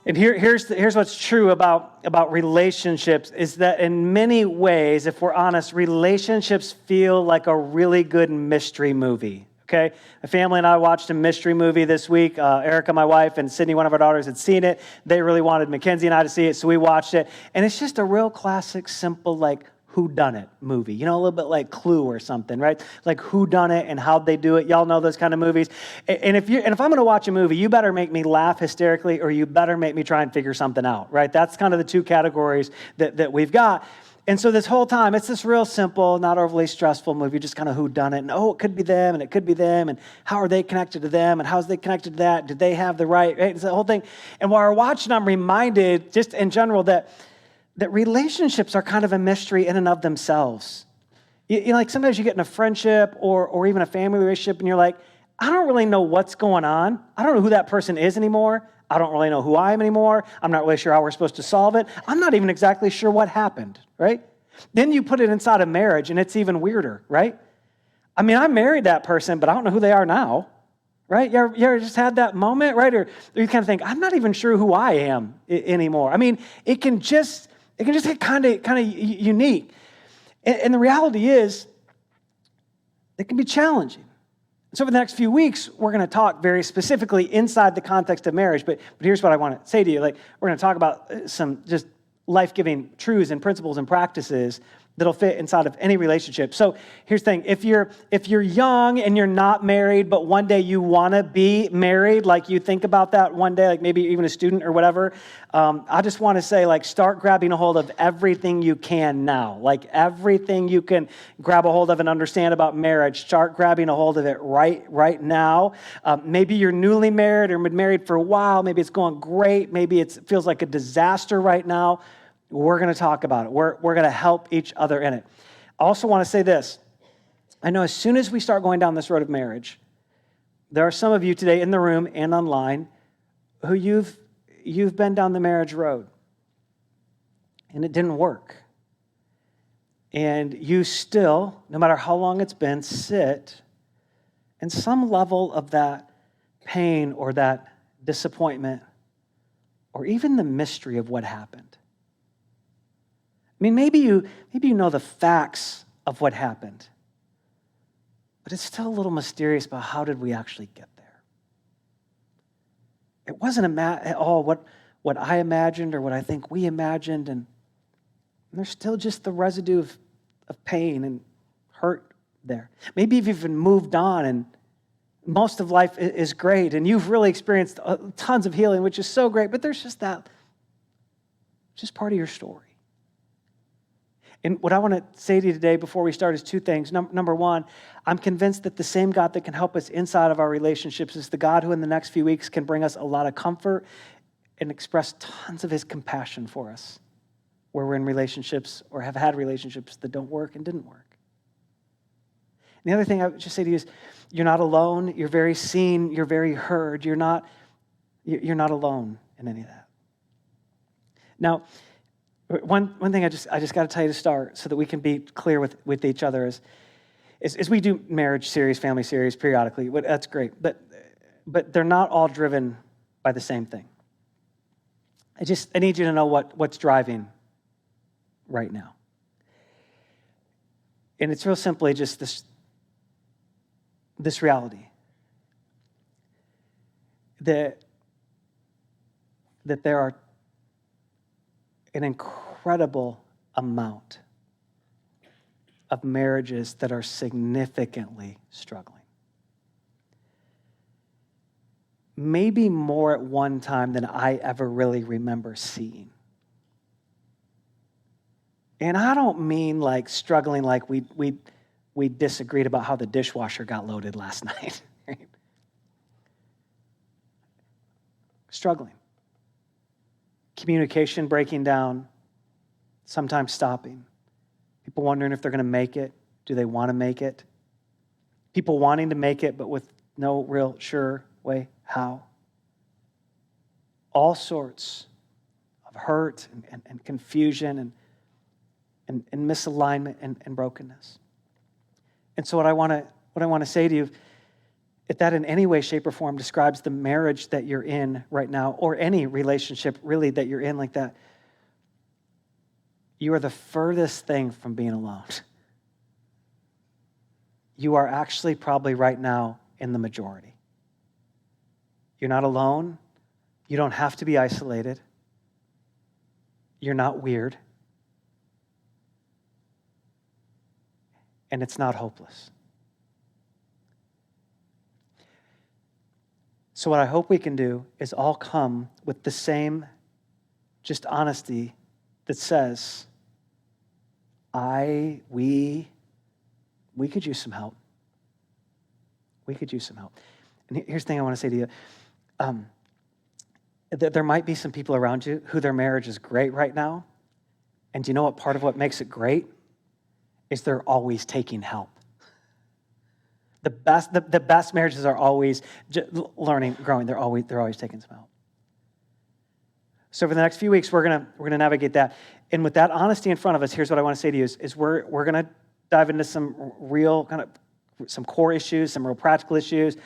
And here's what's true about relationships is that in many ways, if we're honest, relationships feel like a really good mystery movie, okay? My family and I watched a mystery movie this week. Erica, my wife, and Sydney, one of our daughters, had seen it. They really wanted Mackenzie and I to see it, so we watched it. And it's just a real classic, simple, like, whodunit movie, a little bit like Clue or something, right? Like whodunit and how'd they do it. Y'all know those kind of movies. And if I'm going to watch a movie, you better make me laugh hysterically, or you better make me try and figure something out, right? That's kind of the two categories that we've got. And so this whole time, it's this real simple, not overly stressful movie, just kind of whodunit, and it could be them, and it could be them, and how are they connected to them, and how's they connected to that? Did they have the right? It's the whole thing. And while we're watching, I'm reminded, just in general, that relationships are kind of a mystery in and of themselves. Like sometimes you get in a friendship or even a family relationship and you're like, I don't really know what's going on. I don't know who that person is anymore. I don't really know who I am anymore. I'm not really sure how we're supposed to solve it. I'm not even exactly sure what happened, right? Then you put it inside of marriage and it's even weirder, right? I mean, I married that person, but I don't know who they are now, right? You ever just had that moment, right? Or you kind of think, I'm not even sure who I am anymore. I mean, it can just get kind of unique. And the reality is, it can be challenging. So for the next few weeks, we're going to talk very specifically inside the context of marriage. But here's what I want to say to you. Like, we're going to talk about some just life-giving truths and principles and practices that'll fit inside of any relationship. So here's the thing. If you're young and you're not married, but one day you want to be married, like you think about that one day, like maybe even a student or whatever, I just want to say, like, start grabbing a hold of everything you can now. Like everything you can grab a hold of and understand about marriage, start grabbing a hold of it right now. Maybe you're newly married or been married for a while. Maybe it's going great. Maybe it feels like a disaster right now. We're going to talk about it. We're going to help each other in it. I also want to say this. I know as soon as we start going down this road of marriage, there are some of you today in the room and online who you've been down the marriage road and it didn't work. And you still, no matter how long it's been, sit in some level of that pain or that disappointment or even the mystery of what happened. I mean, maybe you know the facts of what happened, but it's still a little mysterious about how did we actually get there. It wasn't at all what I imagined or what I think we imagined, and there's still just the residue of pain and hurt there. Maybe you've even moved on and most of life is great, and you've really experienced tons of healing, which is so great, but there's just part of your story. And what I want to say to you today before we start is two things. Number one, I'm convinced that the same God that can help us inside of our relationships is the God who in the next few weeks can bring us a lot of comfort and express tons of his compassion for us where we're in relationships or have had relationships that don't work and didn't work. And the other thing I would just say to you is you're not alone. You're very seen. You're very heard. You're not alone in any of that. Now, one thing I just got to tell you to start so that we can be clear with each other is we do marriage series, family series periodically. That's great, but they're not all driven by the same thing. I need you to know what's driving right now. And it's real simply just this reality that there are an incredible amount of marriages that are significantly struggling. Maybe more at one time than I ever really remember seeing. And I don't mean like struggling like we disagreed about how the dishwasher got loaded last night. Right? Struggling. Communication breaking down, sometimes stopping. People wondering if they're going to make it. Do they want to make it? People wanting to make it, but with no real sure way how. All sorts of hurt and confusion and misalignment and brokenness. And so what I want to say to you if that in any way, shape, or form describes the marriage that you're in right now, or any relationship really that you're in like that, you are the furthest thing from being alone. You are actually probably right now in the majority. You're not alone. You don't have to be isolated. You're not weird. And it's not hopeless. So what I hope we can do is all come with the same just honesty that says, we could use some help. We could use some help. And here's the thing I want to say to you. There might be some people around you who their marriage is great right now. And do you know what part of what makes it great is they're always taking help. The best marriages are always learning, growing. They're always taking some help. So for the next few weeks, we're gonna navigate that. And with that honesty in front of us, here's what I want to say to you: is we're gonna dive into some real some core issues, some real practical issues,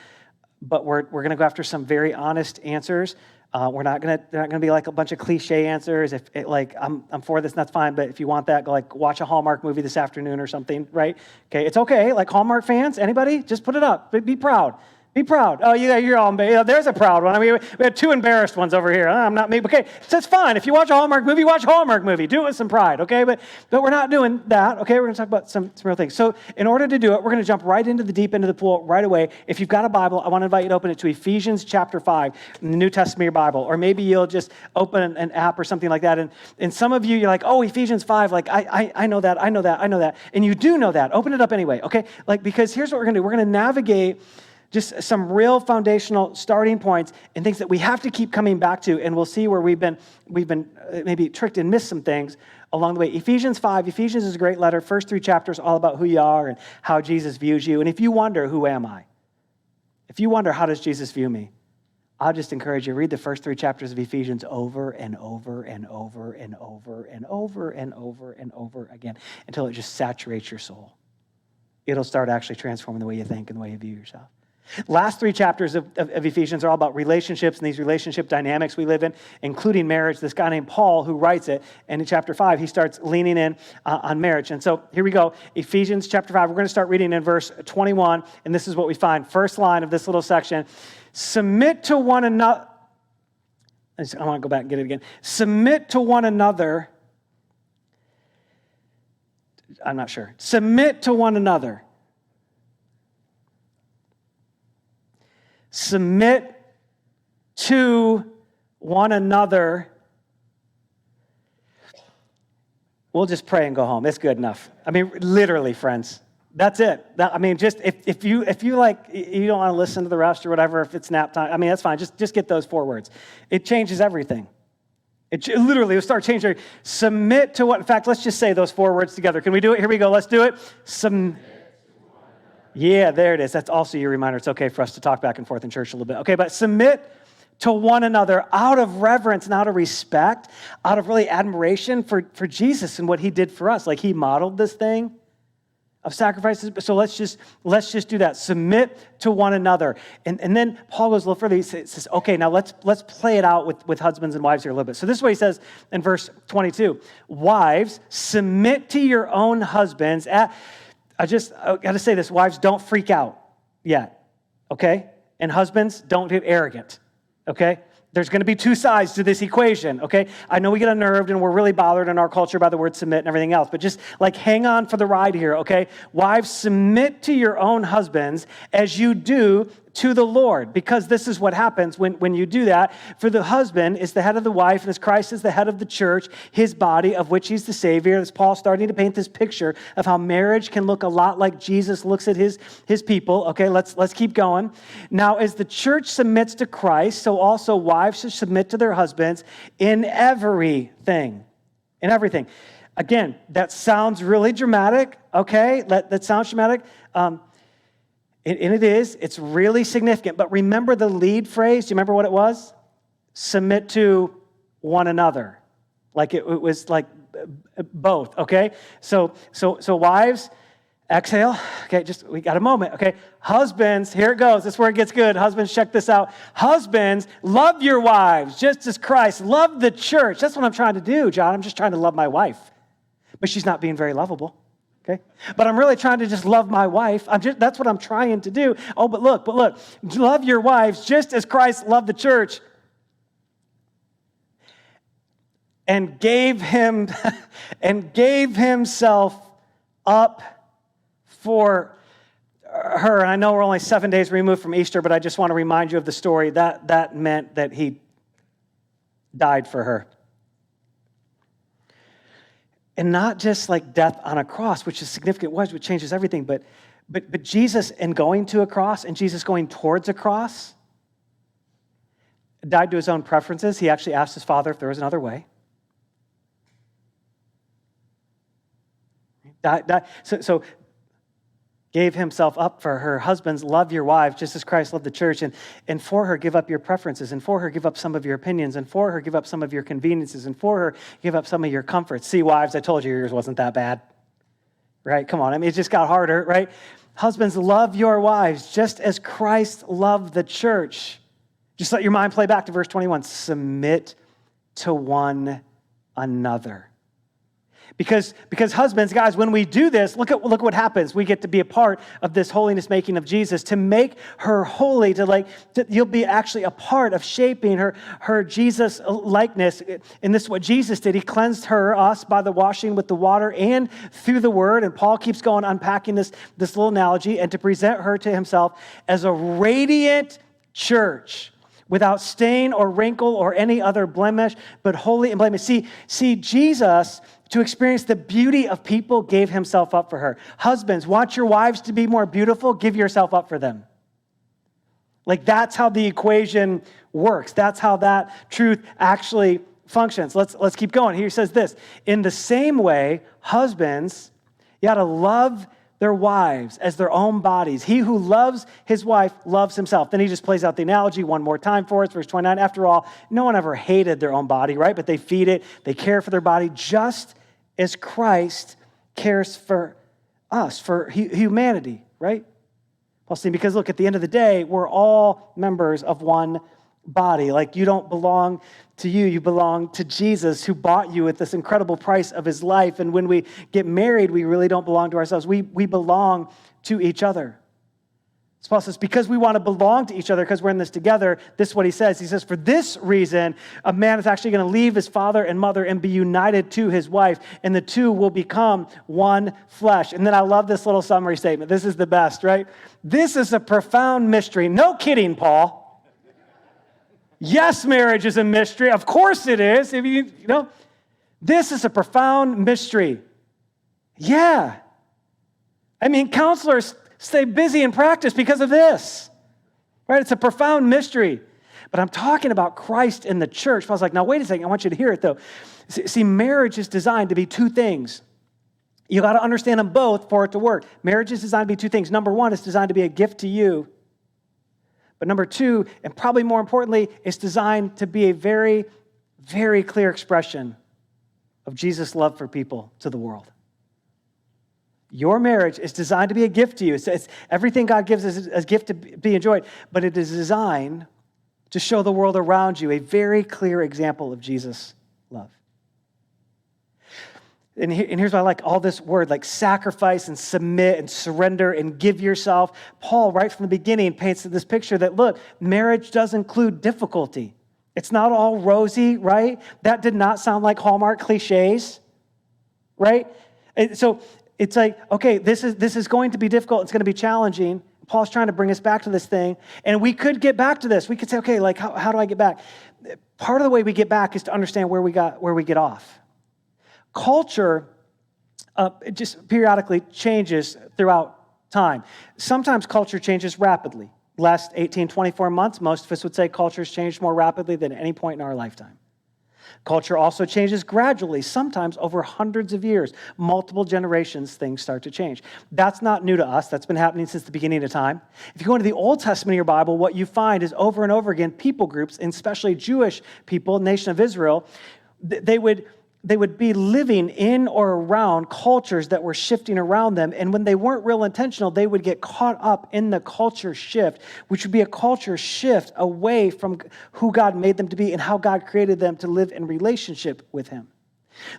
but we're gonna go after some very honest answers. They're not gonna be like a bunch of cliche answers. I'm for this, and that's fine. But if you want that, go watch a Hallmark movie this afternoon or something, right? Okay, it's okay. Like Hallmark fans, anybody, just put it up. Be proud. Be proud. Oh, you're all. There's a proud one. I mean, we had two embarrassed ones over here. I'm not me. Okay, so it's fine. If you watch a Hallmark movie, watch a Hallmark movie. Do it with some pride, okay? But we're not doing that, okay? We're going to talk about some real things. So in order to do it, we're going to jump right into the deep end of the pool right away. If you've got a Bible, I want to invite you to open it to Ephesians chapter 5 in the New Testament of your Bible. Or maybe you'll just open an app or something like that. And some of you, you're like, oh, Ephesians 5, I know that. And you do know that. Open it up anyway, okay? Because here's what we're going to do. We're going to navigate just some real foundational starting points and things that we have to keep coming back to, and we'll see where we've been maybe tricked and missed some things along the way. Ephesians 5, Ephesians is a great letter. First 3 chapters all about who you are and how Jesus views you. And if you wonder, who am I? If you wonder, how does Jesus view me? I'll just encourage you, read the first 3 chapters of Ephesians over and over and over and over and over and over and over again until it just saturates your soul. It'll start actually transforming the way you think and the way you view yourself. Last 3 chapters of Ephesians are all about relationships and these relationship dynamics we live in, including marriage. This guy named Paul, who writes it, and in chapter 5, he starts leaning in on marriage. And so here we go, Ephesians chapter 5. We're going to start reading in verse 21, and this is what we find. First line of this little section: submit to one another. I want to go back and get it again. Submit to one another. I'm not sure. Submit to one another. Submit to one another. We'll just pray and go home. It's good enough. I mean, literally, friends. That's it. Just if you like, you don't want to listen to the rest or whatever, if it's nap time, that's fine. Just get those 4 words. It changes everything. It literally will start changing. Submit to what? In fact, let's just say those 4 words together. Can we do it? Here we go. Let's do it. Yeah, there it is. That's also your reminder. It's okay for us to talk back and forth in church a little bit. Okay, but submit to one another out of reverence and out of respect, out of really admiration for Jesus and what he did for us. Like, he modeled this thing of sacrifices. So let's just do that. Submit to one another. And then Paul goes a little further. He says, okay, now let's play it out with husbands and wives here a little bit. So this is what he says in verse 22. Wives, submit to your own husbands. I got to say this, wives, don't freak out yet, okay? And husbands, don't get arrogant, okay? There's going to be 2 sides to this equation, okay? I know we get unnerved and we're really bothered in our culture by the word submit and everything else, but just hang on for the ride here, okay? Wives, submit to your own husbands as you do to the Lord, because this is what happens when you do that. For the husband is the head of the wife, and as Christ is the head of the church, his body, of which he's the Savior. As Paul's starting to paint this picture of how marriage can look a lot like Jesus looks at his people. Okay, let's keep going. Now, as the church submits to Christ, so also wives should submit to their husbands in everything. In everything. Again, that sounds really dramatic, okay? That sounds dramatic. And it is. It's really significant. But remember the lead phrase? Do you remember what it was? Submit to one another. Like it was like both, okay? So wives, Exhale. Okay, we got a moment. Okay, husbands, here it goes. This is where it gets good. Husbands, check this out. Husbands, love your wives just as Christ loved the church. That's what I'm trying to do, John. I'm just trying to love my wife. But she's not being very lovable. Okay? But I'm really trying to just love my wife. That's what I'm trying to do. Oh, but look, love your wives just as Christ loved the church and gave himself up for her. And I know we're only 7 days removed from Easter, but I just want to remind you of the story. That meant that he died for her. And not just like death on a cross, which is significant, which changes everything, but Jesus, in going to a cross and Jesus going towards a cross, died to his own preferences. He actually asked his Father if there was another way. So gave himself up for her. Husbands, love your wives just as Christ loved the church. And for her, give up your preferences. And for her, give up some of your opinions. And for her, give up some of your conveniences. And for her, give up some of your comforts. See, wives, I told you yours wasn't that bad. Right? Come on. I mean, it just got harder, right? Husbands, love your wives just as Christ loved the church. Just let your mind play back to verse 21. Submit to one another. Because husbands, guys, when we do this, look what happens. We get to be a part of this holiness making of Jesus, to make her holy, you'll be actually a part of shaping her Jesus likeness. And this is what Jesus did. He cleansed us by the washing with the water and through the word. And Paul keeps going, unpacking this little analogy, and to present her to himself as a radiant church, without stain or wrinkle or any other blemish, but holy and blameless. See, Jesus, to experience the beauty of people, gave himself up for her. Husbands, want your wives to be more beautiful? Give yourself up for them. Like, that's how the equation works. That's how that truth actually functions. Let's keep going. Here he says this. In the same way, husbands, you got to love their wives as their own bodies. He who loves his wife loves himself. Then he just plays out the analogy one more time for us. Verse 29, after all, no one ever hated their own body, right? But they feed it, they care for their body, just as Christ cares for us, for humanity, right? Paul's saying, because look, at the end of the day, we're all members of one body. Like, you don't belong to you belong to Jesus, who bought you at this incredible price of his life. And when we get married, we really don't belong to ourselves. We belong to each other. So Paul says, because we want to belong to each other, because we're in this together, this is what he says. He says, for this reason, a man is actually going to leave his father and mother and be united to his wife, and the two will become one flesh. And then I love this little summary statement. This is the best, right? This is a profound mystery. No kidding, Paul. Yes, marriage is a mystery. Of course it is. If you know, this is a profound mystery. Yeah. I mean, counselors stay busy in practice because of this, right? It's a profound mystery. But I'm talking about Christ in the church. Paul's like, now, wait a second. I want you to hear it, though. See, marriage is designed to be two things. You got to understand them both for it to work. Marriage is designed to be two things. Number one, it's designed to be a gift to you. But number two, and probably more importantly, it's designed to be a very, very clear expression of Jesus' love for people to the world. Your marriage is designed to be a gift to you. It's everything God gives is a gift to be enjoyed, but it is designed to show the world around you a very clear example of Jesus' love. And here's what I like, all this word, like sacrifice and submit and surrender and give yourself. Paul, right from the beginning, paints this picture that, look, marriage does include difficulty. It's not all rosy, right? That did not sound like Hallmark cliches, right? So it's like, okay, this is going to be difficult. It's going to be challenging. Paul's trying to bring us back to this thing. And we could get back to this. We could say, okay, like, how do I get back? Part of the way we get back is to understand where we get off. Culture it just periodically changes throughout time. Sometimes culture changes rapidly. Last 18, 24 months, most of us would say culture's changed more rapidly than any point in our lifetime. Culture also changes gradually, sometimes over hundreds of years. Multiple generations, things start to change. That's not new to us. That's been happening since the beginning of time. If you go into the Old Testament of your Bible, what you find is over and over again, people groups, and especially Jewish people, nation of Israel, they would they would be living in or around cultures that were shifting around them. And when they weren't real intentional, they would get caught up in the culture shift, which would be a culture shift away from who God made them to be and how God created them to live in relationship with him.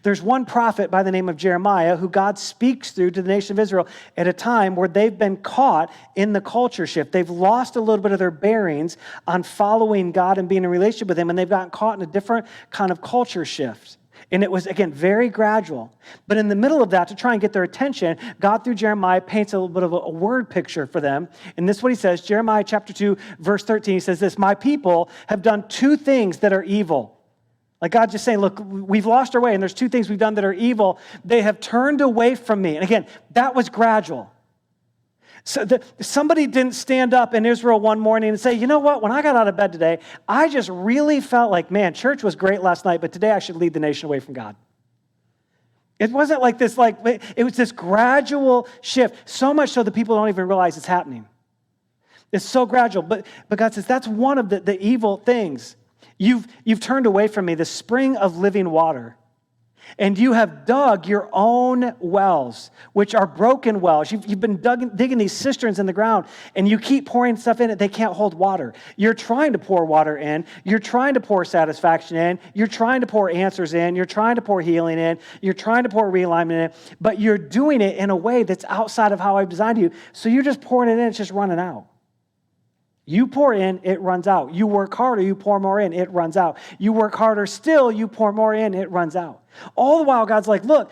There's one prophet by the name of Jeremiah who God speaks through to the nation of Israel at a time where they've been caught in the culture shift. They've lost a little bit of their bearings on following God and being in relationship with him, and they've gotten caught in a different kind of culture shift. And it was, again, very gradual. But in the middle of that, to try and get their attention, God, through Jeremiah, paints a little bit of a word picture for them. And this is what he says, Jeremiah chapter 2, verse 13, he says this, "My people have done two things that are evil." Like God's just saying, look, we've lost our way, and there's two things we've done that are evil. They have turned away from me. And again, that was gradual. So somebody didn't stand up in Israel one morning and say, you know what, when I got out of bed today, I just really felt like, man, church was great last night, but today I should lead the nation away from God. It wasn't like this, it was this gradual shift, so much so that people don't even realize it's happening. It's so gradual, but God says, that's one of the evil things. You've turned away from me, the spring of living water. And you have dug your own wells, which are broken wells. You've been digging these cisterns in the ground, and you keep pouring stuff in it. They can't hold water. You're trying to pour water in. You're trying to pour satisfaction in. You're trying to pour answers in. You're trying to pour healing in. You're trying to pour realignment in. But you're doing it in a way that's outside of how I've designed you. So you're just pouring it in. It's just running out. You pour in, it runs out. You work harder, you pour more in, it runs out. You work harder still, you pour more in, it runs out. All the while, God's like, look,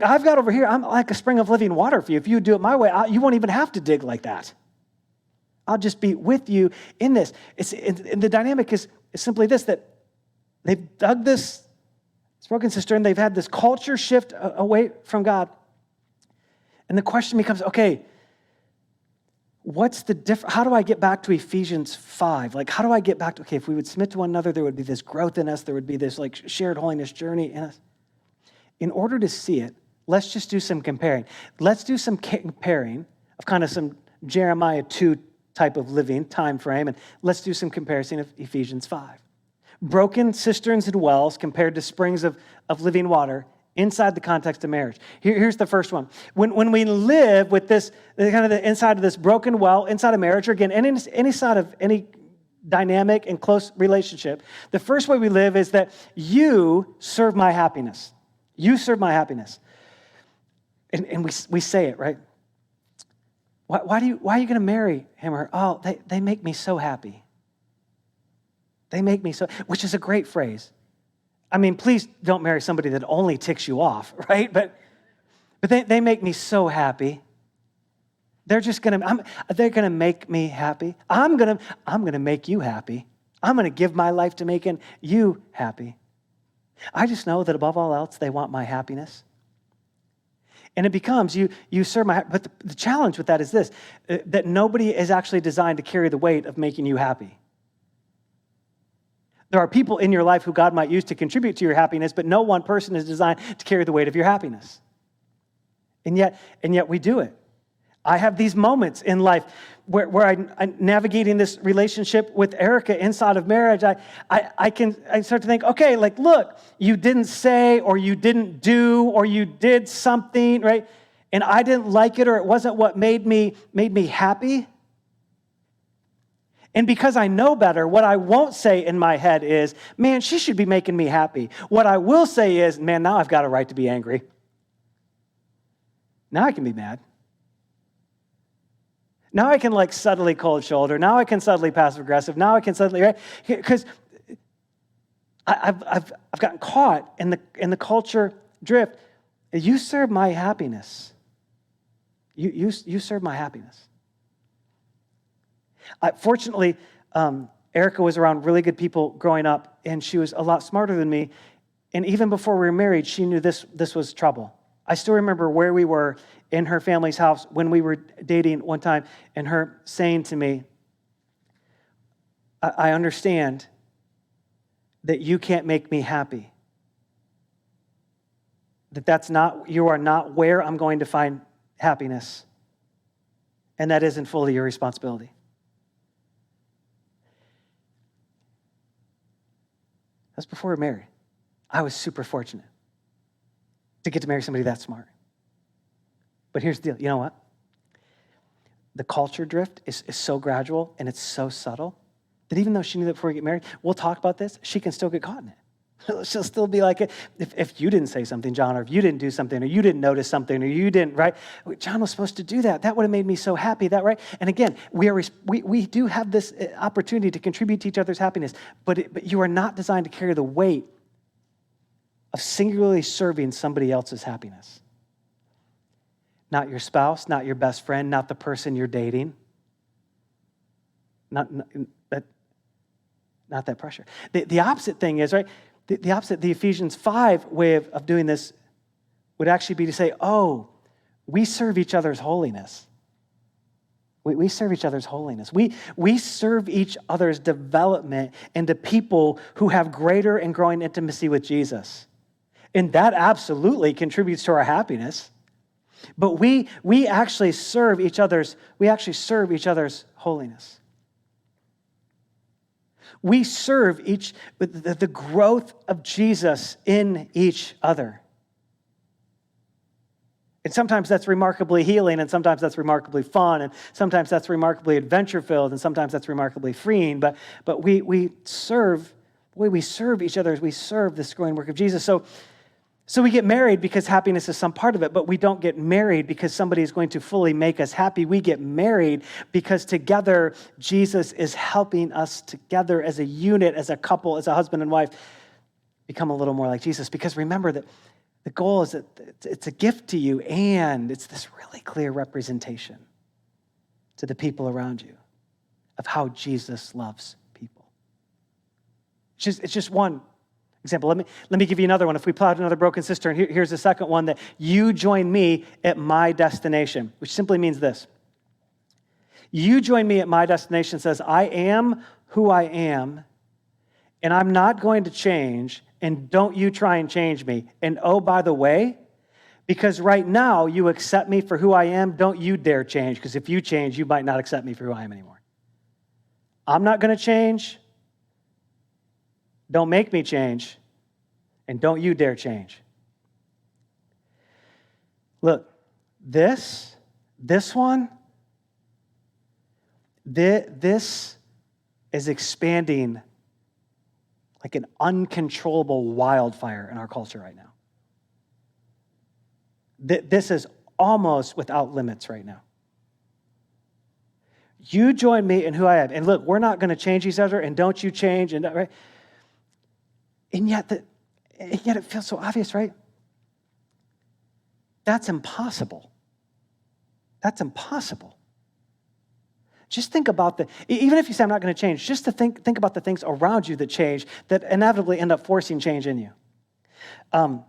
I've got over here, I'm like a spring of living water for you. If you do it my way, you won't even have to dig like that. I'll just be with you in this. And the dynamic is simply this, that they've dug this broken cistern, they've had this culture shift away from God. And the question becomes, okay, what's the difference? How do I get back to Ephesians 5? Like, how do I get back to, okay, if we would submit to one another, there would be this growth in us. There would be this like shared holiness journey in us. In order to see it, let's just do some comparing. Let's do some comparing of kind of some Jeremiah 2 type of living time frame, and let's do some comparison of Ephesians 5. Broken cisterns and wells compared to springs of living water inside the context of marriage. Here's the first one. When we live with this, kind of the inside of this broken well, inside of marriage, or again, any side of any dynamic and close relationship, the first way we live is that you serve my happiness. You serve my happiness. And we say it, right? Why are you going to marry him or her? Oh, they make me so happy. They make me so, which is a great phrase. I mean, please don't marry somebody that only ticks you off, right? But they make me so happy. They're gonna make me happy. I'm gonna make you happy. I'm gonna give my life to making you happy. I just know that above all else, they want my happiness. And it becomes, you serve my, but the challenge with that is this, that nobody is actually designed to carry the weight of making you happy. There are people in your life who God might use to contribute to your happiness, but no one person is designed to carry the weight of your happiness. And yet we do it. I have these moments in life where I'm navigating this relationship with Erica inside of marriage. I start to think, okay, like, look, you didn't say, or you didn't do, or you did something, right? And I didn't like it, or it wasn't what made me happy. And because I know better, what I won't say in my head is, man, she should be making me happy. What I will say is, man, now I've got a right to be angry. Now I can be mad. Now I can like subtly cold shoulder. Now I can subtly passive aggressive. Now I can subtly, right? Because I've gotten caught in the culture drift. You serve my happiness. You serve my happiness. Fortunately, Erica was around really good people growing up, and she was a lot smarter than me. And even before we were married, she knew this was trouble. I still remember where we were in her family's house when we were dating one time, and her saying to me, I understand that you can't make me happy. You are not where I'm going to find happiness. And that isn't fully your responsibility. That's before we were married. I was super fortunate. to get to marry somebody that smart. But here's the deal. You know what? The culture drift is so gradual and it's so subtle that even though she knew that before we get married, we'll talk about this, she can still get caught in it. She'll still be like, if you didn't say something, John, or if you didn't do something, or you didn't notice something, or you didn't, right? John was supposed to do that. That would have made me so happy, that, right? And again, we do have this opportunity to contribute to each other's happiness, but you are not designed to carry the weight of singularly serving somebody else's happiness. Not your spouse, not your best friend, not the person you're dating. Not that pressure. The opposite thing is, right? The opposite, the Ephesians 5 way of doing this would actually be to say, oh, we serve each other's holiness. We serve each other's holiness. We serve each other's development into people who have greater and growing intimacy with Jesus. And that absolutely contributes to our happiness. But we actually serve each other's holiness. We serve the growth of Jesus in each other. And sometimes that's remarkably healing, and sometimes that's remarkably fun, and sometimes that's remarkably adventure-filled, and sometimes that's remarkably freeing. But we serve, the way we serve each other is we serve this growing work of Jesus. So we get married because happiness is some part of it, but we don't get married because somebody is going to fully make us happy. We get married because together Jesus is helping us together as a unit, as a couple, as a husband and wife, become a little more like Jesus. Because remember that the goal is that it's a gift to you and it's this really clear representation to the people around you of how Jesus loves people. It's just one example. Let me give you another one. If we plowed another broken cistern, here's the second one, that you join me at my destination, which simply means this. You join me at my destination says, I am who I am, and I'm not going to change, and don't you try and change me. And oh, by the way, because right now you accept me for who I am, don't you dare change, because if you change, you might not accept me for who I am anymore. I'm not going to change. Don't make me change, and don't you dare change. Look, this one, this is expanding like an uncontrollable wildfire in our culture right now. This is almost without limits right now. You join me in who I am. And look, we're not going to change each other, and don't you change, and right? And yet it feels so obvious, right? That's impossible. That's impossible. Just think about even if you say I'm not going to change, just to think about the things around you that change, that inevitably end up forcing change in you. I'm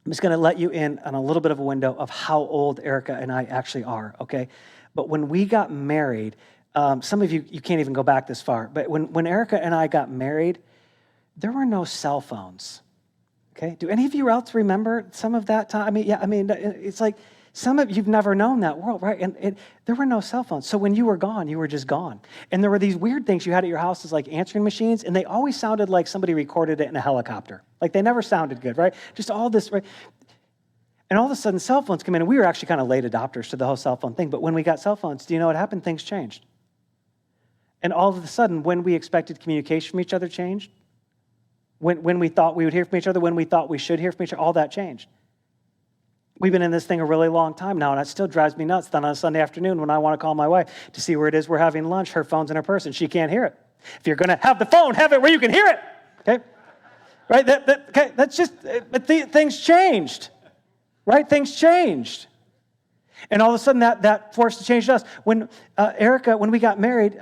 just going to let you in on a little bit of a window of how old Erica and I actually are, okay? But when we got married, some of you can't even go back this far, but when Erica and I got married, there were no cell phones, okay? Do any of you else remember some of that time? It's like some of you've never known that world, right? And there were no cell phones. So when you were gone, you were just gone. And there were these weird things you had at your house, as like answering machines, and they always sounded like somebody recorded it in a helicopter. Like they never sounded good, right? Just all this, right? And all of a sudden, cell phones come in, and we were actually kind of late adopters to the whole cell phone thing. But when we got cell phones, do you know what happened? Things changed. And all of a sudden, when we expected communication from each other changed. When we thought we would hear from each other, when we thought we should hear from each other, all that changed. We've been in this thing a really long time now, and it still drives me nuts that on a Sunday afternoon when I want to call my wife to see where it is we're having lunch, her phone's in her purse, and she can't hear it. If you're going to have the phone, have it where you can hear it, okay? Right? Okay, that's just, but things changed, right? Things changed. And all of a sudden, that forced a change to us. When Erica, when we got married,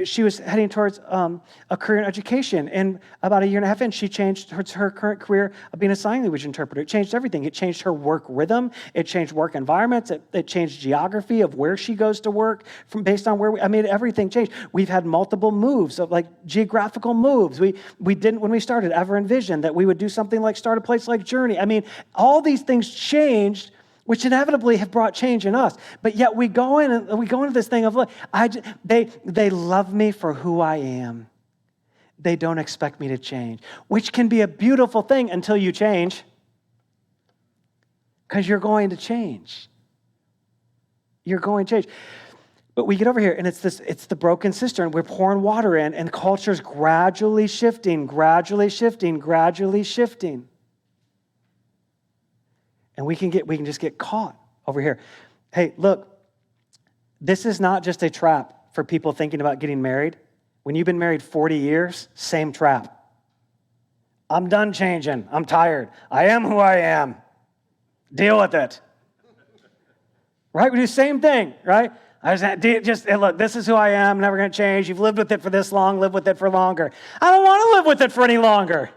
she was heading towards a career in education. And about a year and a half in, she changed her current career of being a sign language interpreter. It changed everything. It changed her work rhythm. It changed work environments. It changed geography of where she goes to work based on where everything changed. We've had multiple moves of like geographical moves. We didn't, when we started, ever envision that we would do something like start a place like Journey. All these things changed, which inevitably have brought change in us. But yet we go into this thing of, look, they love me for who I am. They don't expect me to change, which can be a beautiful thing until you change. because you're going to change. You're going to change. But we get over here, and it's the broken cistern. We're pouring water in, and culture's gradually shifting, gradually shifting, gradually shifting. And we can just get caught over here. Hey, look, this is not just a trap for people thinking about getting married. When you've been married 40 years, same trap. I'm done changing. I'm tired. I am who I am. Deal with it. Right? We do the same thing, right? Look, this is who I am, never going to change. You've lived with it for this long, live with it for longer. I don't want to live with it for any longer.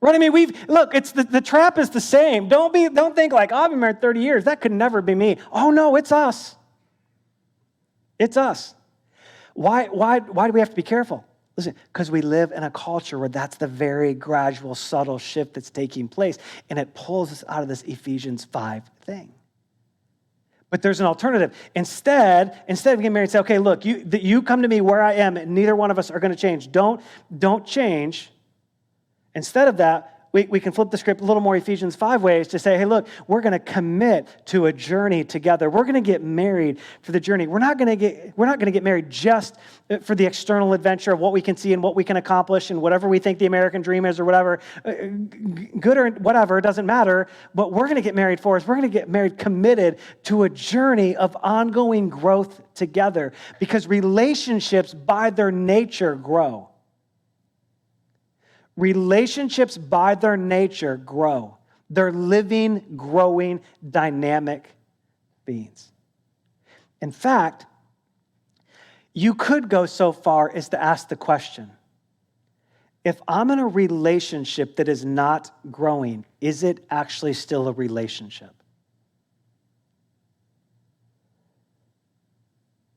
Right? I mean, it's the trap is the same. Don't think like, oh, I've been married 30 years. That could never be me. Oh, no, it's us. It's us. Why do we have to be careful? Listen, because we live in a culture where that's the very gradual, subtle shift that's taking place, and it pulls us out of this Ephesians 5 thing. But there's an alternative. Instead of getting married, say, okay, look, you come to me where I am, and neither one of us are going to change. Don't change. Instead of that, we can flip the script a little more Ephesians 5 ways to say, hey, look, we're going to commit to a journey together. We're going to get married for the journey. We're not going to get married just for the external adventure of what we can see and what we can accomplish and whatever we think the American dream is or whatever. Good or whatever, it doesn't matter. What we're going to get married for is we're going to get married committed to a journey of ongoing growth together, because relationships by their nature grow. Relationships by their nature grow. They're living, growing, dynamic beings. In fact, you could go so far as to ask the question, if I'm in a relationship that is not growing, is it actually still a relationship?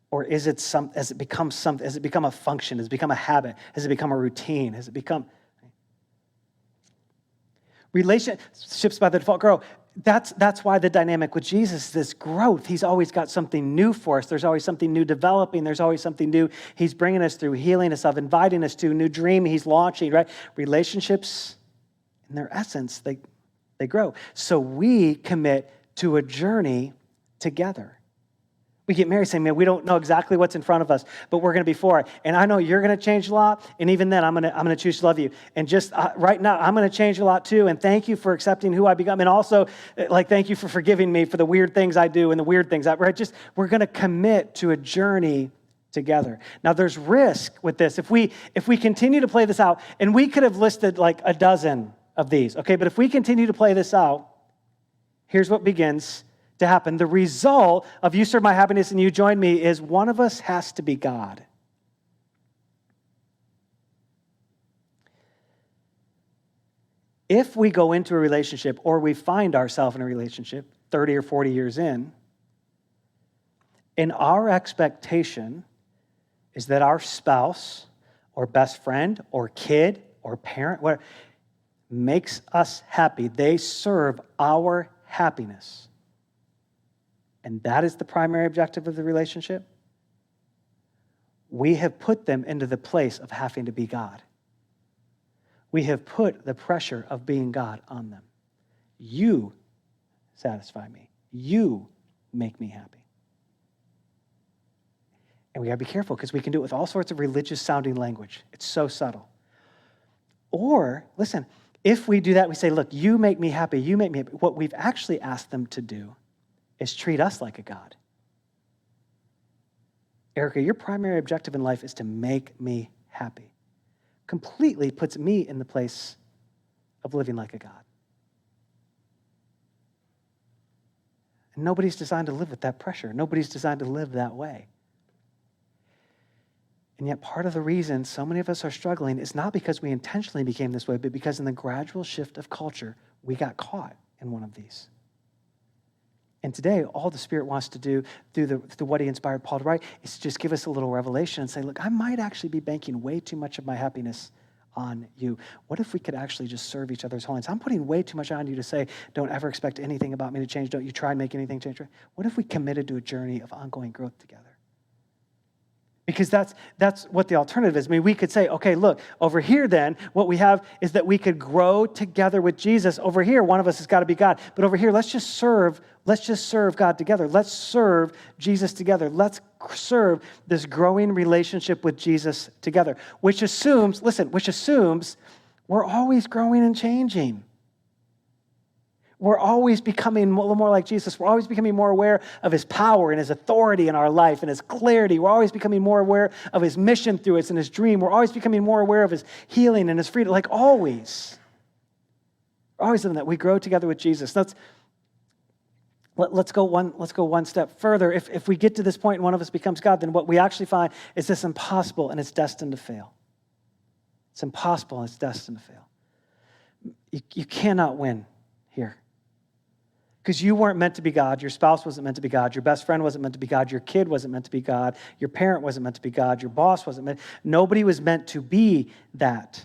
Or has it become a function? Has it become a habit? Has it become a routine? Has it become... Relationships by the default grow. That's why the dynamic with Jesus is this growth. He's always got something new for us. There's always something new developing. There's always something new he's bringing us through, healing us of, inviting us to, a new dream he's launching, right? Relationships, in their essence, they grow. So we commit to a journey together. We get married saying, man, we don't know exactly what's in front of us, but we're going to be for it. And I know you're going to change a lot, and even then, I'm going to choose to love you. And just right now, I'm going to change a lot too, and thank you for accepting who I become, and also, thank you for forgiving me for the weird things I do and the weird things we're going to commit to a journey together. Now, there's risk with this. If we continue to play this out, and we could have listed like a dozen of these, okay? But if we continue to play this out, here's what begins to happen. The result of you serve my happiness and you join me is one of us has to be God. If we go into a relationship or we find ourselves in a relationship 30 or 40 years in, and our expectation is that our spouse or best friend or kid or parent, whatever, makes us happy, they serve our happiness, and that is the primary objective of the relationship, we have put them into the place of having to be God. We have put the pressure of being God on them. You satisfy me. You make me happy. And we got to be careful because we can do it with all sorts of religious-sounding language. It's so subtle. Or, listen, if we do that, we say, look, you make me happy, you make me happy. What we've actually asked them to do is treat us like a God. Erica, your primary objective in life is to make me happy. Completely puts me in the place of living like a God. And nobody's designed to live with that pressure. Nobody's designed to live that way. And yet part of the reason so many of us are struggling is not because we intentionally became this way, but because in the gradual shift of culture, we got caught in one of these. And today, all the Spirit wants to do through what he inspired Paul to write is to just give us a little revelation and say, look, I might actually be banking way too much of my happiness on you. What if we could actually just serve each other's holiness? I'm putting way too much on you to say, don't ever expect anything about me to change. Don't you try and make anything change. What if we committed to a journey of ongoing growth together? Because that's what the alternative is. I mean, we could say, okay, look, over here then, what we have is that we could grow together with Jesus. Over here, one of us has got to be God. But over here, let's just serve God together. Let's serve Jesus together. Let's serve this growing relationship with Jesus together, which assumes we're always growing and changing. We're always becoming a little more like Jesus. We're always becoming more aware of his power and his authority in our life and his clarity. We're always becoming more aware of his mission through us and his dream. We're always becoming more aware of his healing and his freedom, like always. We're always doing that. We grow together with Jesus. Let's go one step further. If we get to this point and one of us becomes God, then what we actually find is this impossible and it's destined to fail. It's impossible and it's destined to fail. You cannot win here. Because you weren't meant to be God, your spouse wasn't meant to be God, your best friend wasn't meant to be God, your kid wasn't meant to be God, your parent wasn't meant to be God, your boss wasn't meant, nobody was meant to be that.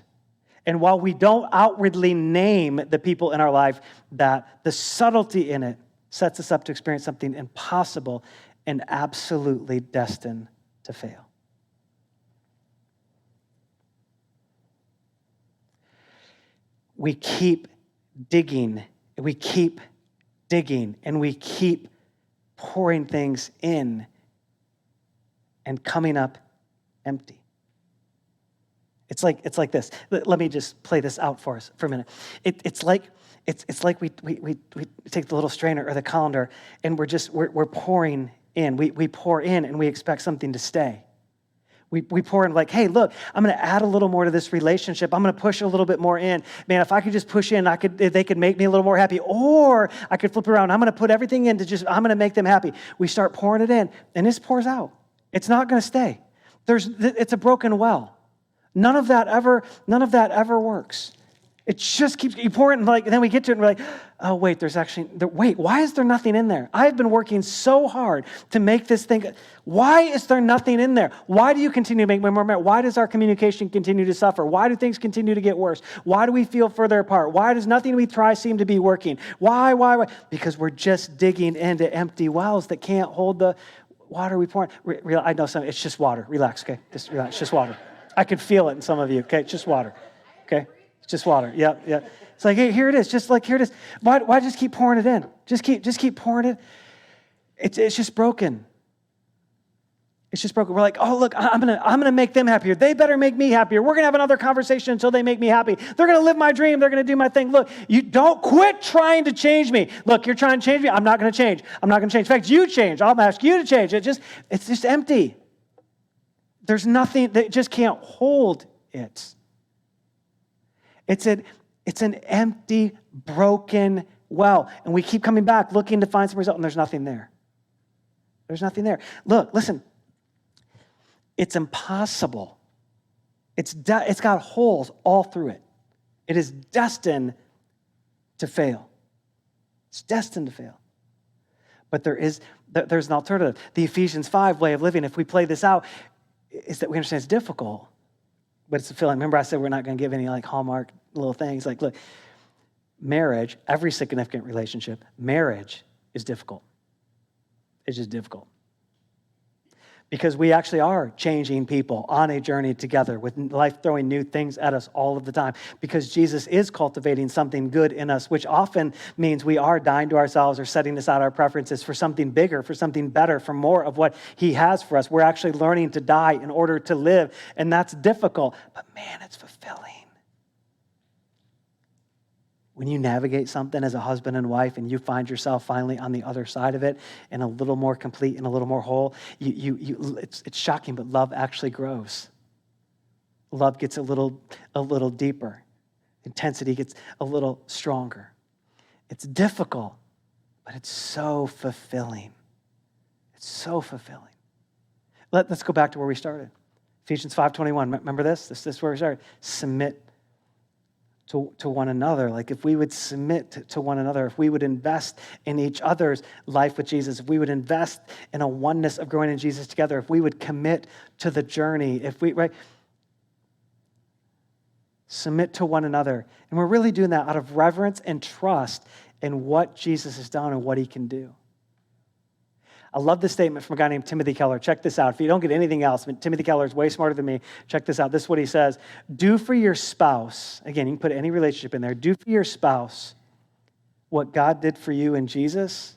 And while we don't outwardly name the people in our life that, the subtlety in it sets us up to experience something impossible and absolutely destined to fail. We keep digging, and we keep pouring things in and coming up empty. It's like this. Let me just play this out for us for a minute. It's like we take the little strainer or the colander and we're pouring in. We pour in and we expect something to stay. We pour in like, hey, look, I'm going to add a little more to this relationship. I'm going to push a little bit more in. Man, if I could just push in, they could make me a little more happy. Or I could flip around. I'm going to put everything in I'm going to make them happy. We start pouring it in, and this pours out. It's not going to stay. It's a broken well. None of that ever works. It just keeps, you pour it, and then we get to it, and we're like, oh, wait, why is there nothing in there? I've been working so hard to make this thing. Why is there nothing in there? Why do you continue to make me more mad? Why does our communication continue to suffer? Why do things continue to get worse? Why do we feel further apart? Why does nothing we try seem to be working? Why? Because we're just digging into empty wells that can't hold the water we pour in. I know some, it's just water. Relax, okay? Just relax, it's just water. I can feel it in some of you, okay? It's just water, okay? Just water. Yeah. It's like, hey, here it is. Just like, here it is. Why just keep pouring it in? Just keep pouring it. It's just broken. It's just broken. We're like, oh, look, I'm gonna make them happier. They better make me happier. We're gonna have another conversation until they make me happy. They're gonna live my dream. They're gonna do my thing. Look, you don't quit trying to change me. Look, you're trying to change me. I'm not gonna change. In fact, you change. I'll ask you to change. It's just empty. There's nothing that just can't hold it. It's an empty, broken well. And we keep coming back looking to find some result, and there's nothing there. There's nothing there. Look, listen. It's impossible. It's got holes all through it. It is destined to fail. It's destined to fail. But there's an alternative. The Ephesians 5 way of living, if we play this out, is that we understand it's difficult, but it's fulfilling. Remember I said we're not going to give any Hallmark little things. Like, look, marriage, every significant relationship, marriage is difficult. It's just difficult. Because we actually are changing people on a journey together with life throwing new things at us all of the time. Because Jesus is cultivating something good in us, which often means we are dying to ourselves or setting aside our preferences for something bigger, for something better, for more of what he has for us. We're actually learning to die in order to live, and that's difficult. But man, it's fulfilling. When you navigate something as a husband and wife and you find yourself finally on the other side of it and a little more complete and a little more whole, it's shocking, but love actually grows. Love gets a little deeper. Intensity gets a little stronger. It's difficult, but it's so fulfilling. It's so fulfilling. Let's go back to where we started. Ephesians 5:21. Remember this? This is where we started. Submit to one another. Like if we would submit to one another, if we would invest in each other's life with Jesus, if we would invest in a oneness of growing in Jesus together, if we would commit to the journey, submit to one another. And we're really doing that out of reverence and trust in what Jesus has done and what he can do. I love this statement from a guy named Timothy Keller. Check this out. If you don't get anything else, Timothy Keller is way smarter than me. Check this out. This is what he says. Do for your spouse, again, you can put any relationship in there. Do for your spouse what God did for you in Jesus,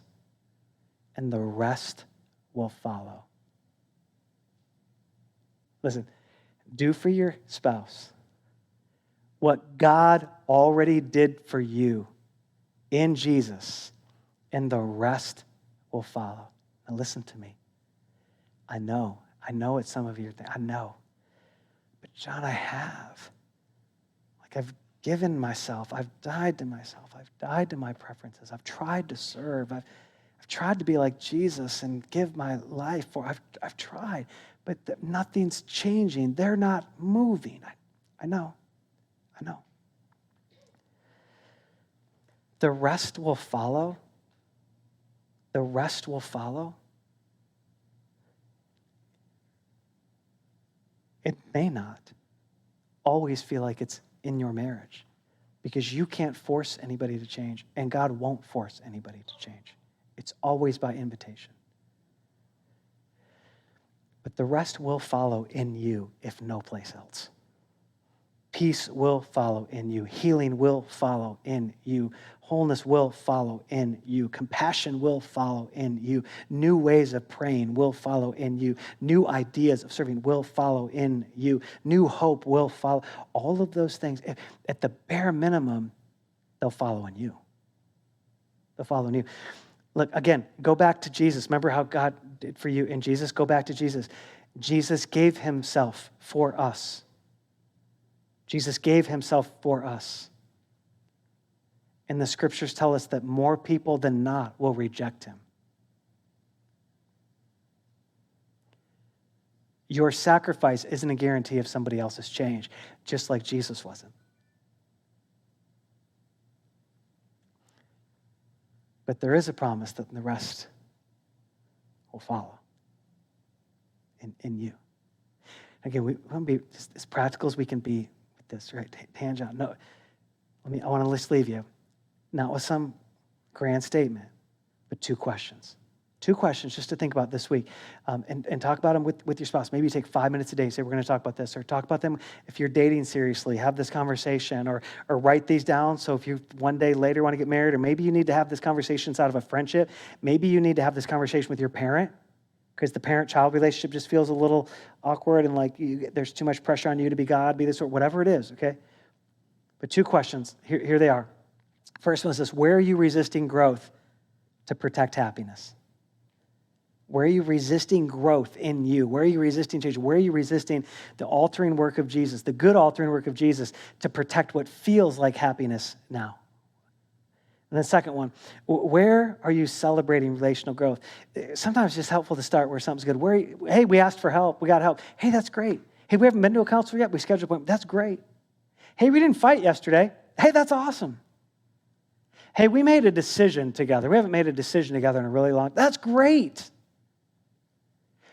and the rest will follow. Listen, do for your spouse what God already did for you in Jesus, and the rest will follow. Now listen to me. I know it's some of your thing. I know. But John, I have. Like I've given myself. I've died to myself. I've died to my preferences. I've tried to serve. I've tried to be like Jesus and give my life for. I've tried, but nothing's changing. They're not moving. I know. The rest will follow. The rest will follow. It may not always feel like it's in your marriage because you can't force anybody to change, and God won't force anybody to change. It's always by invitation. But the rest will follow in you, if no place else. Peace will follow in you. Healing will follow in you. Wholeness will follow in you. Compassion will follow in you. New ways of praying will follow in you. New ideas of serving will follow in you. New hope will follow. All of those things, at the bare minimum, they'll follow in you. They'll follow in you. Look, again, go back to Jesus. Remember how God did for you in Jesus? Go back to Jesus. Jesus gave himself for us. Jesus gave himself for us. And the scriptures tell us that more people than not will reject him. Your sacrifice isn't a guarantee of somebody else's change, just like Jesus wasn't. But there is a promise that the rest will follow in you. Again, we want to be as practical as we can be with this, right? Hand John, no, I want to just leave you, not with some grand statement, but two questions. Two questions just to think about this week, and talk about them with your spouse. Maybe you take 5 minutes a day, say, we're going to talk about this, or talk about them if you're dating seriously, have this conversation, or write these down. So if you one day later want to get married, or maybe you need to have this conversation out of a friendship, maybe you need to have this conversation with your parent, because the parent-child relationship just feels a little awkward and like there's too much pressure on you to be God, be this, or whatever it is, okay? But two questions, here they are. First one is this: where are you resisting growth to protect happiness? Where are you resisting growth in you? Where are you resisting change? Where are you resisting the altering work of Jesus, the good altering work of Jesus, to protect what feels like happiness now? And the second one, where are you celebrating relational growth? Sometimes it's just helpful to start where something's good. Hey, we asked for help. We got help. Hey, that's great. Hey, we haven't been to a counselor yet. We scheduled an appointment. That's great. Hey, we didn't fight yesterday. Hey, that's awesome. Hey, we made a decision together. We haven't made a decision together in a really long time. That's great.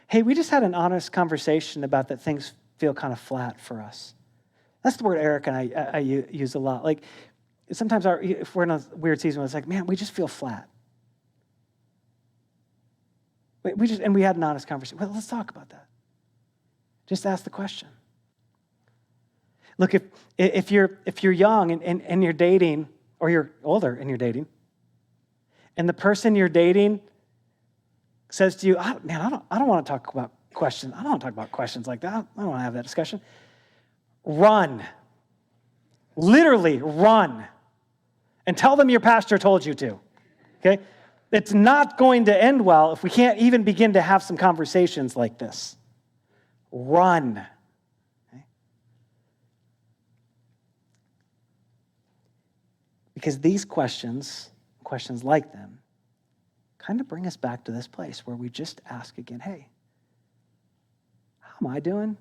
Hey, we just had an honest conversation about that things feel kind of flat for us. That's the word Eric and I use a lot. Like, sometimes if we're in a weird season, it's like, man, we just feel flat. We had an honest conversation. Well, let's talk about that. Just ask the question. Look, if you're young and you're dating, or you're older and you're dating, and the person you're dating says to you, I don't want to talk about questions. I don't want to talk about questions like that. I don't want to have that discussion. Run. Literally run. And tell them your pastor told you to. Okay? It's not going to end well if we can't even begin to have some conversations like this. Run. Okay? Because these questions like them, kind of bring us back to this place where we just ask again, hey, how am I doing?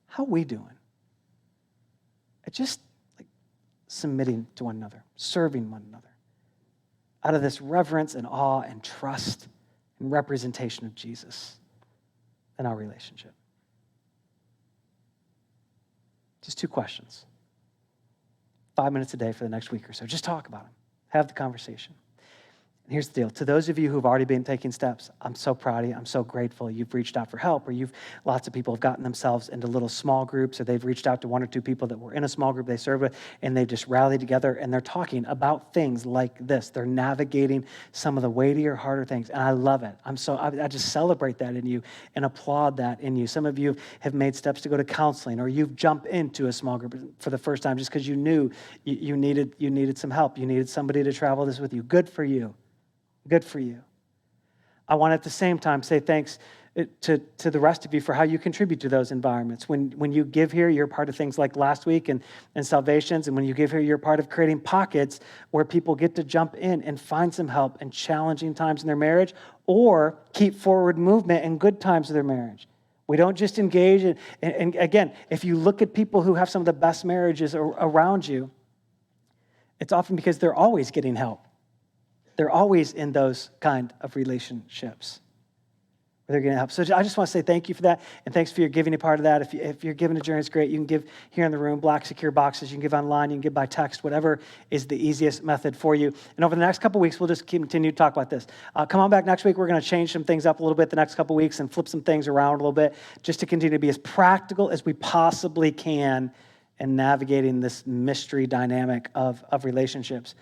How are we doing? It's just like submitting to one another, serving one another, out of this reverence and awe and trust and representation of Jesus in our relationship. Just two questions. 5 minutes a day for the next week or so. Just talk about them. Have the conversation. And here's the deal. To those of you who've already been taking steps, I'm so proud of you. I'm so grateful. You've reached out for help, or lots of people have gotten themselves into little small groups, or they've reached out to one or two people that were in a small group they served with, and they've just rallied together, and they're talking about things like this. They're navigating some of the weightier, harder things, and I love it. I just celebrate that in you and applaud that in you. Some of you have made steps to go to counseling, or you've jumped into a small group for the first time just because you knew you needed some help. You needed somebody to travel this with you. Good for you. Good for you. I want at the same time say thanks to the rest of you for how you contribute to those environments. When you give here, you're part of things like last week and Salvations. And when you give here, you're part of creating pockets where people get to jump in and find some help in challenging times in their marriage, or keep forward movement in good times of their marriage. We don't just engage in, and again, if you look at people who have some of the best marriages around you, it's often because they're always getting help. They're always in those kind of relationships where they're getting help. So I just want to say thank you for that, and thanks for your giving a part of that. If you're giving a Journey, it's great. You can give here in the room, black secure boxes. You can give online. You can give by text, whatever is the easiest method for you. And over the next couple weeks, we'll just continue to talk about this. Come on back next week. We're going to change some things up a little bit the next couple weeks and flip some things around a little bit just to continue to be as practical as we possibly can in navigating this mystery dynamic of relationships.